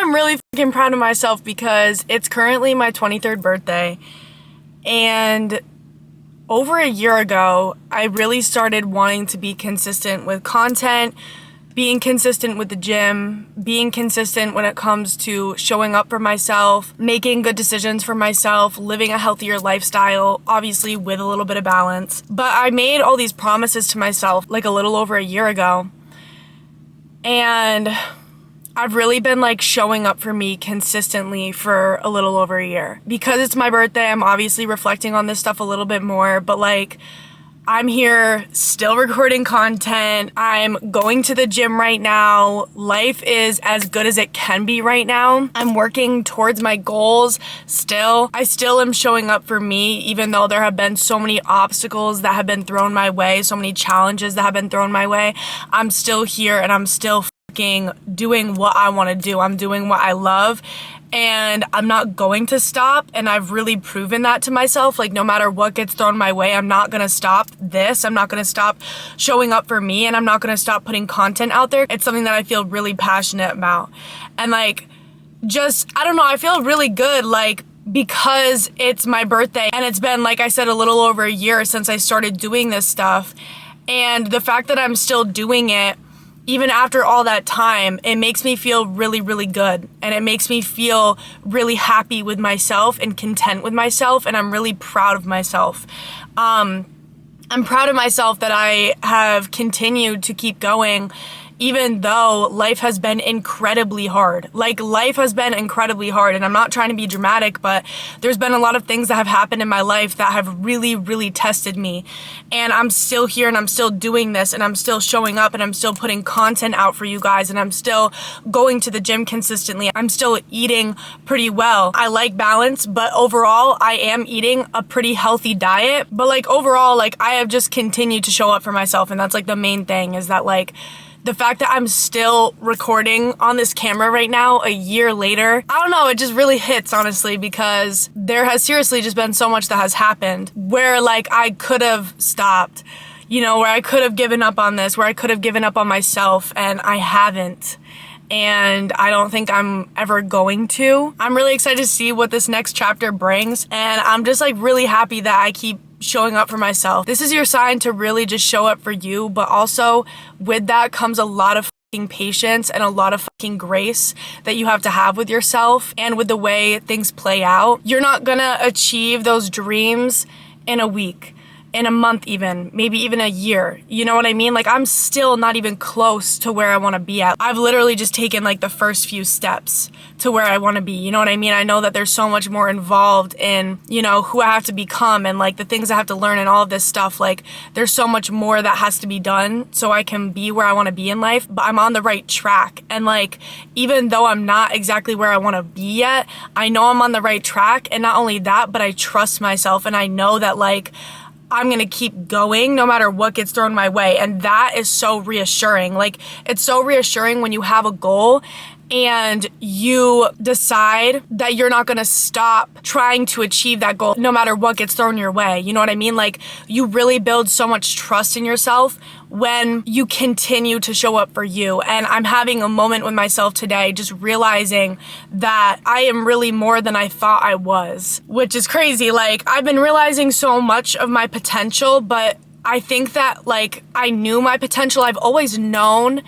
I'm really fucking proud of myself because it's currently my 23rd birthday, and over a year ago, I really started wanting to be consistent with content, being consistent with the gym, being consistent when it comes to showing up for myself, making good decisions for myself, living a healthier lifestyle, obviously with a little bit of balance. But I made all these promises to myself like a little over a year ago, and I've really been like showing up for me consistently for a little over a year. Because it's my birthday, I'm obviously reflecting on this stuff a little bit more, but like I'm here still recording content. I'm going to the gym right now. Life is as good as it can be right now. I'm working towards my goals still. I still am showing up for me, even though there have been so many obstacles that have been thrown my way, so many challenges that have been thrown my way. I'm still here and I'm still doing what I want to do. I'm doing what I love, and I'm not going to stop. And I've really proven that to myself. Like, no matter what gets thrown my way, I'm not going to stop this. I'm not going to stop showing up for me, and I'm not going to stop putting content out there. It's something that I feel really passionate about. And like, just, I don't know, I feel really good, like, because it's my birthday and it's been, like I said, a little over a year since I started doing this stuff. And the fact that I'm still doing it, even after all that time, it makes me feel really, really good. And it makes me feel really happy with myself and content with myself. And I'm really proud of myself. I'm proud of myself that I have continued to keep going, even though life has been incredibly hard. Like, life has been incredibly hard, and I'm not trying to be dramatic, but there's been a lot of things that have happened in my life that have really, really tested me. And I'm still here, and I'm still doing this, and I'm still showing up, and I'm still putting content out for you guys, and I'm still going to the gym consistently. I'm still eating pretty well. I like balance, but overall, I am eating a pretty healthy diet. But like, overall, like, I have just continued to show up for myself, and that's like the main thing, is that like, the fact that I'm still recording on this camera right now, a year later, I don't know, it just really hits, honestly, because there has seriously just been so much that has happened where like I could have stopped, you know, where I could have given up on this, where I could have given up on myself, and I haven't. And I don't think I'm ever going to. I'm really excited to see what this next chapter brings, and I'm just like really happy that I keep showing up for myself. This is your sign to really just show up for you, but also with that comes a lot of fucking patience and a lot of fucking grace that you have to have with yourself and with the way things play out. You're not gonna achieve those dreams in a week, in a month, even maybe even a year. You know what I mean? Like, I'm still not even close to where I want to be at. I've literally just taken like the first few steps to where I want to be. You know what I mean? I know that there's so much more involved in, you know, who I have to become and like the things I have to learn and all of this stuff. Like, there's so much more that has to be done so I can be where I want to be in life, but I'm on the right track. And like, even though I'm not exactly where I want to be yet, I know I'm on the right track. And not only that, but I trust myself, and I know that like, I'm gonna keep going no matter what gets thrown my way. And that is so reassuring. Like, it's so reassuring when you have a goal and you decide that you're not gonna stop trying to achieve that goal no matter what gets thrown your way. You know what I mean? Like, you really build so much trust in yourself when you continue to show up for you. And I'm having a moment with myself today, just realizing that I am really more than I thought I was, which is crazy. Like, I've been realizing so much of my potential, but I think that like, I knew my potential. I've always known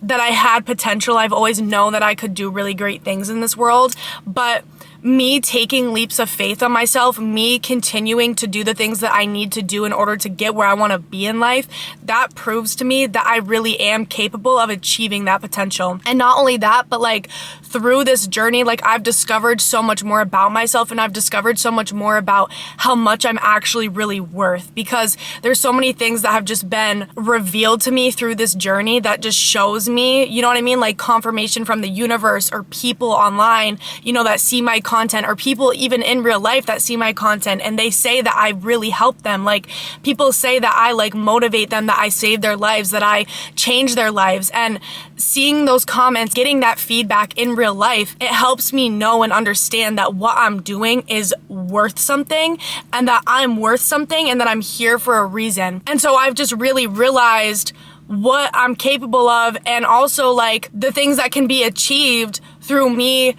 that I had potential. I've always known that I could do really great things in this world, but me taking leaps of faith on myself, me continuing to do the things that I need to do in order to get where I want to be in life, that proves to me that I really am capable of achieving that potential. And not only that, but like, through this journey, like, I've discovered so much more about myself, and I've discovered so much more about how much I'm actually really worth, because there's so many things that have just been revealed to me through this journey that just shows me, you know what I mean? Like, confirmation from the universe or people online, you know, that see my content, or people even in real life that see my content and they say that I really help them. Like, people say that I like motivate them, that I save their lives, that I change their lives. And seeing those comments, getting that feedback in real life, it helps me know and understand that what I'm doing is worth something, and that I'm worth something, and that I'm here for a reason. And so I've just really realized what I'm capable of, and also like the things that can be achieved through me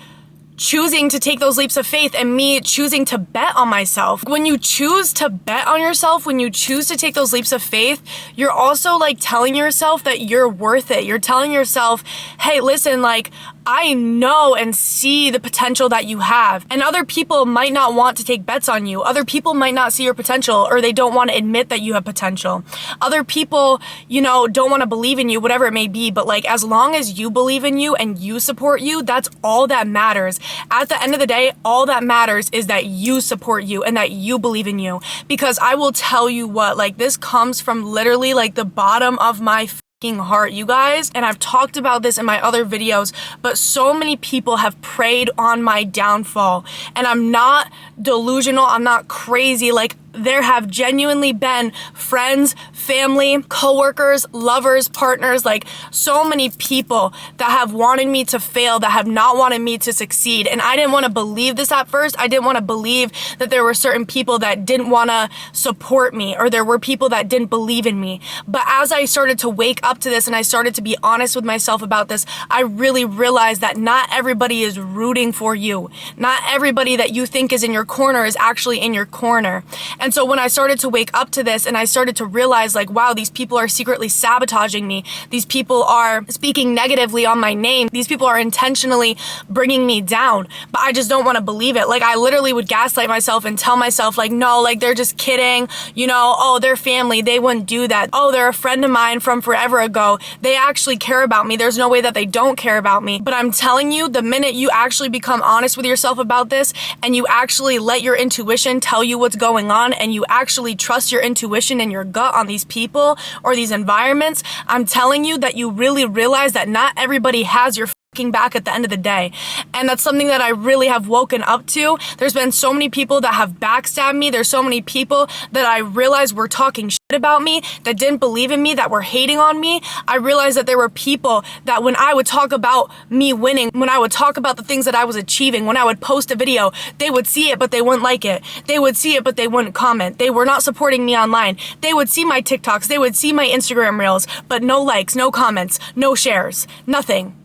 choosing to take those leaps of faith and me choosing to bet on myself. When you choose to bet on yourself, when you choose to take those leaps of faith, you're also like telling yourself that you're worth it. You're telling yourself, hey, listen, like, I know and see the potential that you have. And other people might not want to take bets on you. Other people might not see your potential, or they don't want to admit that you have potential. Other people, don't want to believe in you, whatever it may be. But like, as long as you believe in you and you support you, that's all that matters. At the end of the day, all that matters is that you support you and that you believe in you. Because I will tell you what, like, this comes from literally like the bottom of my heart, you guys. And I've talked about this in my other videos, but so many people have preyed on my downfall. And I'm not delusional. I'm not crazy. Like, there have genuinely been friends, family, coworkers, lovers, partners, like so many people that have wanted me to fail, that have not wanted me to succeed. And I didn't want to believe this at first. I didn't want to believe that there were certain people that didn't want to support me, or there were people that didn't believe in me. But as I started to wake up to this and I started to be honest with myself about this, I really realized that not everybody is rooting for you. Not everybody that you think is in your corner is actually in your corner. And so when I started to wake up to this and I started to realize, like, wow, these people are secretly sabotaging me. These people are speaking negatively on my name. These people are intentionally bringing me down, but I just don't want to believe it. Like, I literally would gaslight myself and tell myself, like, no, like, they're just kidding. Oh, they're family. They wouldn't do that. Oh, they're a friend of mine from forever ago. They actually care about me. There's no way that they don't care about me. But I'm telling you, the minute you actually become honest with yourself about this and you actually let your intuition tell you what's going on, and you actually trust your intuition and your gut on these people or these environments, I'm telling you that you really realize that not everybody has your back at the end of the day. And that's something that I really have woken up to. There's been so many people that have backstabbed me. There's so many people that I realized were talking shit about me, that didn't believe in me, that were hating on me. I realized that there were people that when I would talk about me winning, when I would talk about the things that I was achieving, when I would post a video, they would see it, but they wouldn't like it. They would see it, but they wouldn't comment. They were not supporting me online. They would see my TikToks, they would see my Instagram reels, but no likes, no comments, no shares, nothing.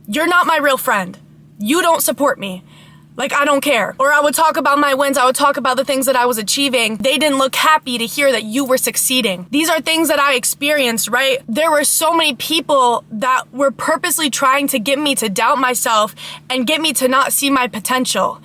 You're not my real friend. You don't support me. Like, I don't care. Or I would talk about my wins. I would talk about the things that I was achieving. They didn't look happy to hear that you were succeeding. These are things that I experienced, right? There were so many people that were purposely trying to get me to doubt myself and get me to not see my potential.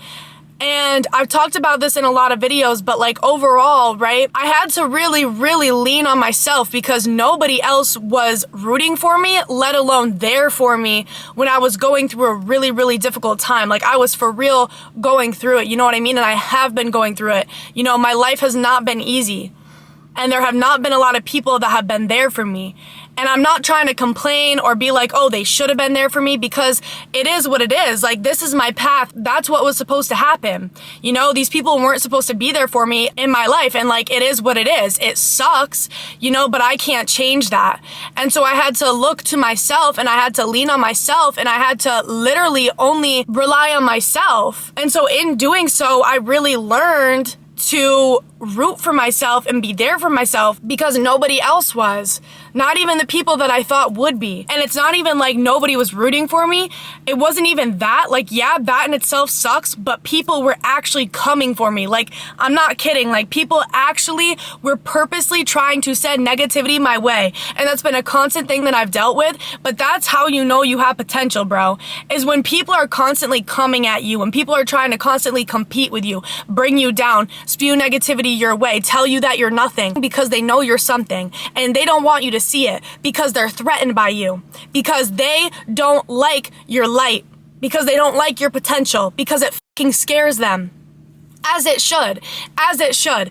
And I've talked about this in a lot of videos, but like overall, right, I had to really, really lean on myself because nobody else was rooting for me, let alone there for me when I was going through a really, really difficult time. Like, I was for real going through it, you know what I mean? And I have been going through it. My life has not been easy. And there have not been a lot of people that have been there for me. And I'm not trying to complain or be like, oh, they should have been there for me, because it is what it is. Like, this is my path. That's what was supposed to happen. These people weren't supposed to be there for me in my life. And like, it is what it is. It sucks, but I can't change that. And so I had to look to myself, and I had to lean on myself, and I had to literally only rely on myself. And so in doing so, I really learned to root for myself and be there for myself because nobody else was. Not even the people that I thought would be. And it's not even like nobody was rooting for me. It wasn't even that. Like, yeah, that in itself sucks, but people were actually coming for me. Like, I'm not kidding. Like, people actually were purposely trying to send negativity my way. And that's been a constant thing that I've dealt with. But that's how you know you have potential, bro. Is when people are constantly coming at you, when people are trying to constantly compete with you, bring you down, spew negativity your way, tell you that you're nothing because they know you're something, and they don't want you to see it because they're threatened by you, because they don't like your light, because they don't like your potential, because it fucking scares them. As it should.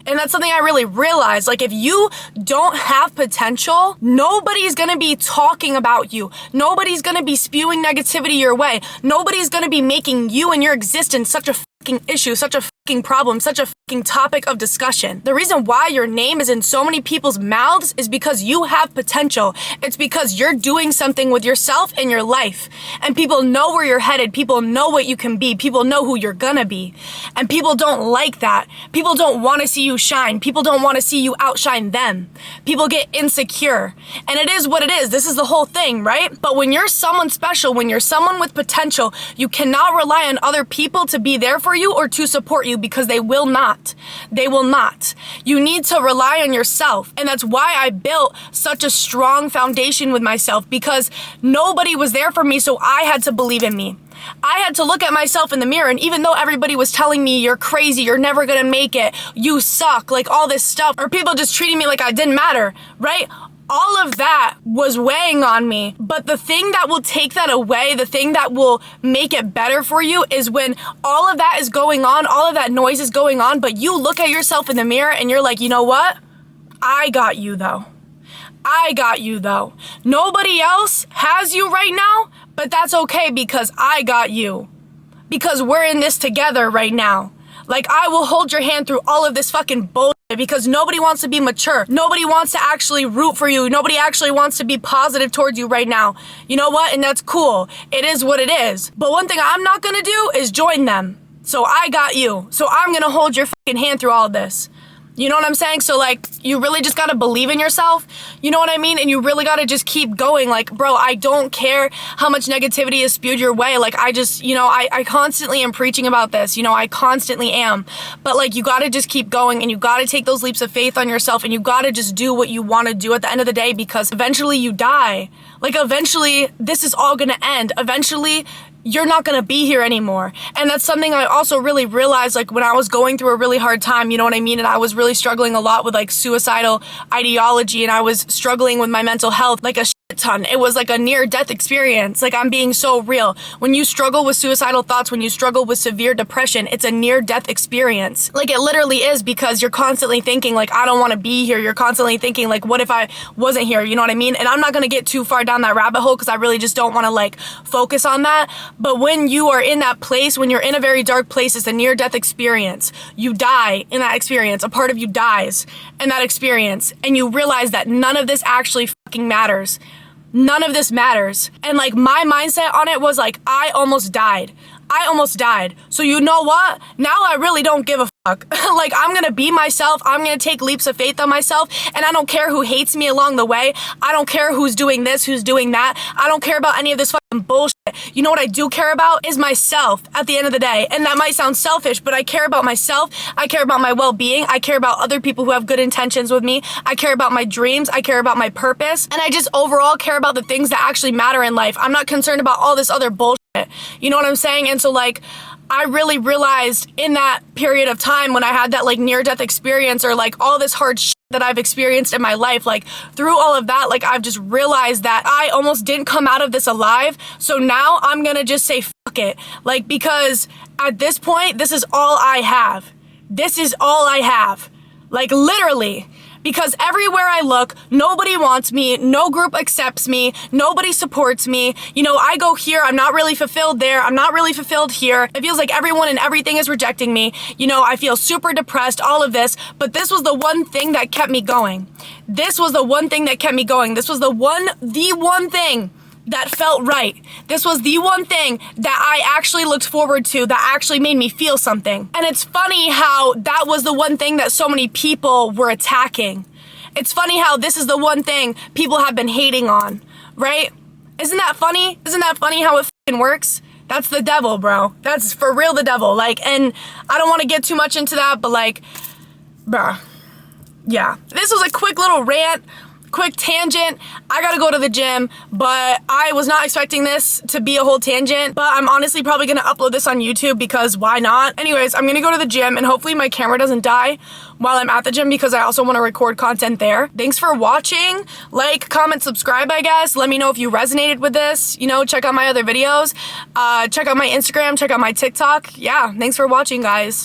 And that's something I really realized. Like, if you don't have potential, nobody's gonna be talking about you. Nobody's gonna be spewing negativity your way. Nobody's gonna be making you and your existence such a fucking issue, such a fucking problem, such a fucking topic of discussion. The reason why your name is in so many people's mouths is because you have potential. It's because you're doing something with yourself and your life. And people know where you're headed. People know what you can be. People know who you're gonna be. And people don't like that. People don't want to see you shine. People don't want to see you outshine them. People get insecure. And it is what it is. This is the whole thing, right? But when you're someone special, when you're someone with potential, you cannot rely on other people to be there for you or to support you, because they will not. They will not. You need to rely on yourself. And that's why I built such a strong foundation with myself, because nobody was there for me, so I had to believe in me. I had to look at myself in the mirror, and even though everybody was telling me, you're crazy, you're never gonna make it, you suck, like all this stuff, or people just treating me like I didn't matter, right? All of that was weighing on me. But the thing that will take that away, the thing that will make it better for you, is when all of that is going on, all of that noise is going on, but you look at yourself in the mirror and you're like, you know what? I got you though. I got you though. Nobody else has you right now, but that's okay, because I got you. Because we're in this together right now. Like, I will hold your hand through all of this fucking bullshit, because nobody wants to be mature. Nobody wants to actually root for you. Nobody actually wants to be positive towards you right now. You know what? And that's cool. It is what it is. But one thing I'm not gonna do is join them. So I got you. So I'm gonna hold your fucking hand through all of this. You know what I'm saying? So, like, you really just gotta believe in yourself. You know what I mean? And you really gotta just keep going. Like, bro, I don't care how much negativity is spewed your way. Like, I just, you know, I constantly am preaching about this. You know, I constantly am. But, like, you gotta just keep going, and you gotta take those leaps of faith on yourself, and you gotta just do what you wanna do at the end of the day, because eventually you die. Like, eventually this is all gonna end. Eventually you're not gonna be here anymore. And that's something I also really realized, like, when I was going through a really hard time, you know what I mean? And I was really struggling a lot with, like, suicidal ideology, and I was struggling with my mental health, like, a shit ton. It was like a near-death experience. Like, I'm being so real. When you struggle with suicidal thoughts, when you struggle with severe depression, it's a near-death experience. Like, it literally is, because you're constantly thinking, like, I don't want to be here. You're constantly thinking, like, what if I wasn't here? You know what I mean? And I'm not gonna get too far down that rabbit hole, because I really just don't want to, like, focus on that. But when you are in that place, when you're in a very dark place, it's a near-death experience. You die in that experience. A part of you dies in that experience. And you realize that none of this actually fucking matters. None of this matters. And, like, my mindset on it was, like, I almost died. I almost died. So you know what? Now I really don't give a fuck. Like, I'm gonna be myself. I'm gonna take leaps of faith on myself. And I don't care who hates me along the way. I don't care who's doing this, who's doing that. I don't care about any of this fucking bullshit. You know what I do care about is myself at the end of the day. And that might sound selfish, but I care about myself. I care about my well-being. I care about other people who have good intentions with me. I care about my dreams. I care about my purpose. And I just overall care about the things that actually matter in life. I'm not concerned about all this other bullshit. You know what I'm saying? And so, like, I really realized in that period of time when I had that, like, near-death experience, or, like, all this hard shit that I've experienced in my life, like, through all of that, like, I've just realized that I almost didn't come out of this alive. So now I'm gonna just say fuck it. Like, because at this point, this is all I have. This is all I have. Like, literally. Because everywhere I look, nobody wants me, no group accepts me, nobody supports me. You know, I go here, I'm not really fulfilled there, I'm not really fulfilled here. It feels like everyone and everything is rejecting me. You know, I feel super depressed, all of this, but this was the one thing that kept me going. This was the one thing that kept me going. This was the one thing that felt right. This was the one thing that I actually looked forward to, that actually made me feel something. And it's funny how that was the one thing that so many people were attacking. It's funny how this is the one thing people have been hating on, right? Isn't that funny? Isn't that funny how it fucking works? That's the devil, bro. That's for real the devil. Like, and I don't want to get too much into that, but, like, bruh. Yeah. This was a quick little rant. Quick tangent. I gotta go to the gym, but I was not expecting this to be a whole tangent, but I'm honestly probably gonna upload this on YouTube, because why not? Anyways, I'm gonna go to the gym, and hopefully my camera doesn't die while I'm at the gym, because I also want to record content there. Thanks for watching. Like, comment, subscribe, I guess. Let me know if you resonated with this. You know, check out my other videos. Check out my Instagram, check out my TikTok. Yeah, thanks for watching, guys.